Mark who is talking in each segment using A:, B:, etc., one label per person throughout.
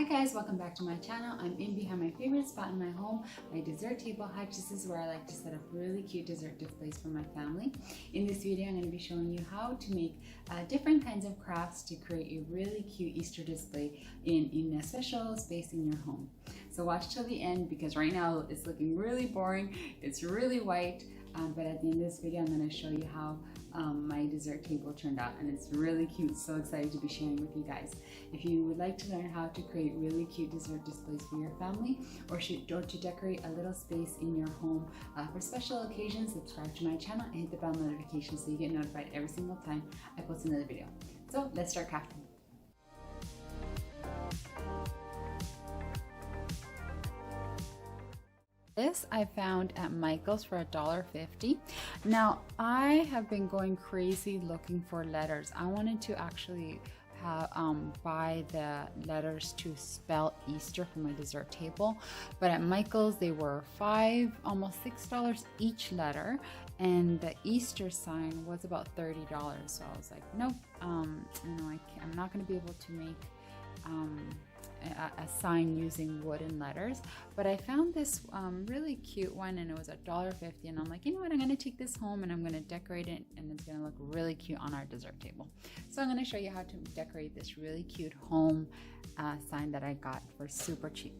A: Hi guys, welcome back to my channel. I'm in behind my favorite spot in my home, my dessert table hutch. This is where I like to set up really cute dessert displays for my family. In this video, I'm going to be showing you how to make different kinds of crafts to create a really cute Easter display in a special space in your home. So watch till the end because right now it's looking really boring. It's really white, but at the end of this video, I'm going to show you how my dessert table turned out, and it's really cute. So excited to be sharing with you guys. If you would like to learn how to create really cute dessert displays for your family, or to decorate a little space in your home for special occasions, subscribe to my channel and hit the bell notification so you get notified every single time I post another video. So let's start crafting. This I found at Michael's for $1.50. Now I have been going crazy looking for letters. I wanted to actually buy the letters to spell Easter for my dessert table, but at Michael's they were $5, almost $6 each letter, and the Easter sign was about $30. So I was like, nope, I'm not going to be able to make a sign using wooden letters, but I found this really cute one, and it was $1.50, and I'm like, you know what, I'm going to take this home and I'm going to decorate it, and it's going to look really cute on our dessert table. So I'm going to show you how to decorate this really cute home sign that I got for super cheap.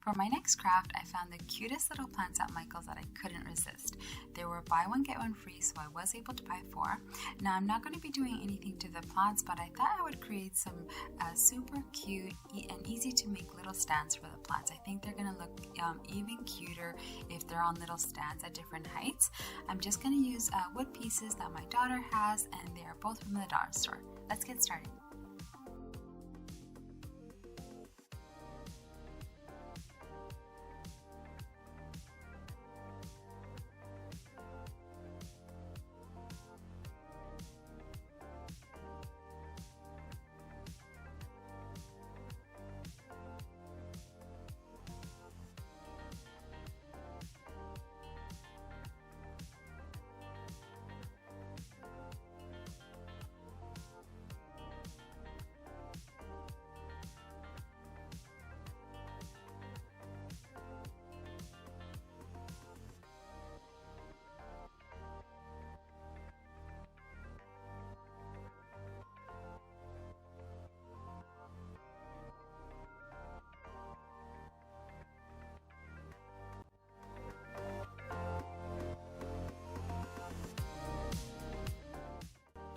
A: For my next craft, I found the cutest little plants at Michael's that I couldn't resist. They were buy one get one free, so I was able to buy 4. Now I'm not going to be doing anything to the plants, but I thought I would create some super cute and easy to make little stands for the plants. I think they're going to look
B: even cuter if they're on little stands at different heights. I'm just going to use wood pieces that my daughter has, and they are both from the dollar store. Let's get started.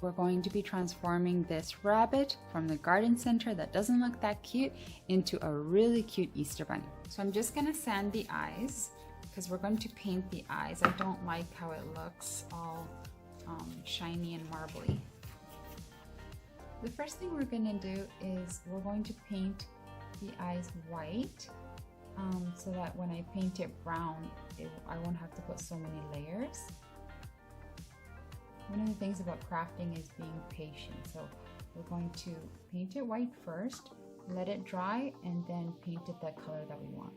A: We're going to be transforming this rabbit from the garden center that doesn't look that cute into a really cute Easter bunny. So I'm just gonna sand the eyes because we're going to paint the eyes. I don't like how it looks all shiny and marbly. The first thing we're gonna do is we're going to paint the eyes white so that when I paint it brown, I won't have to put so many layers. One of the things about crafting is being patient. So we're going to paint it white first, let it dry, and then paint it that color that we want.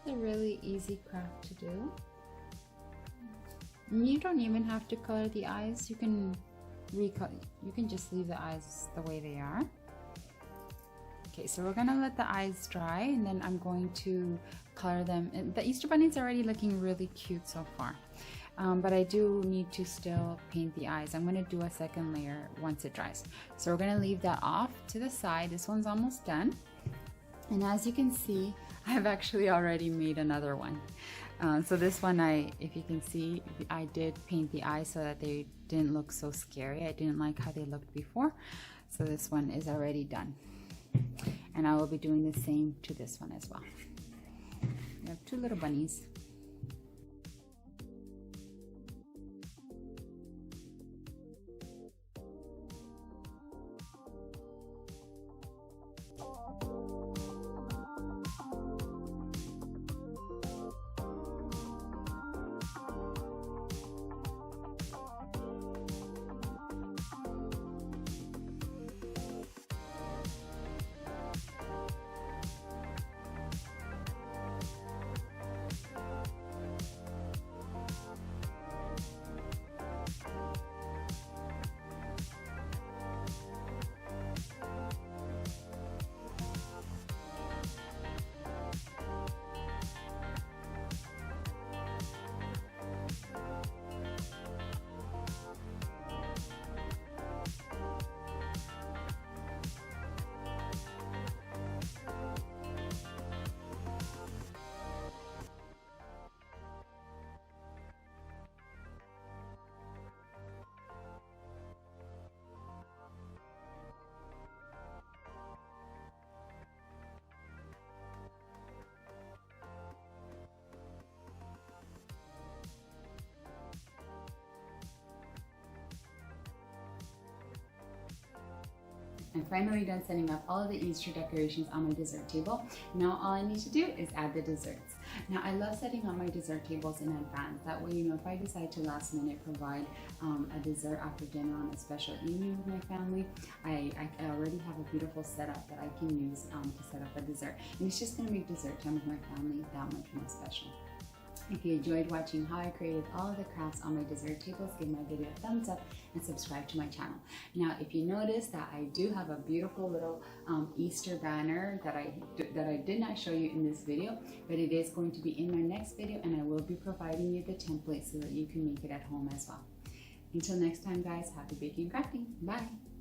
A: It's a really easy craft to do. You don't even have to color the eyes. You can just leave the eyes the way they are. Okay, so we're gonna let the eyes dry, and then I'm going to color them. The Easter bunny's already looking really cute so far, but I do need to still paint the eyes. I'm gonna do a second layer once it dries. So we're gonna leave that off to the side. This one's almost done. And as you can see, I've actually already made another one. So this one, if you can see, I did paint the eyes so that they didn't look so scary. I didn't like how they looked before. So this one is already done. And I will be doing the same to this one as well. We have two little bunnies. I'm finally done setting up all of the Easter decorations on my dessert table. Now all I need to do is add the desserts. Now I love setting up my dessert tables in advance. That way, if I decide to last minute provide a dessert after dinner on a special evening with my family, I already have a beautiful setup that I can use to set up a dessert. And it's just gonna make dessert time with my family that much more special. If you enjoyed watching how I created all of the crafts on my dessert tables, give my video a thumbs up and subscribe to my channel. Now, if you notice that I do have a beautiful little Easter banner that I did not show you in this video, but it is going to be in my next video, and I will be providing you the template so that you can make it at home as well. Until next time, guys, happy baking and crafting. Bye.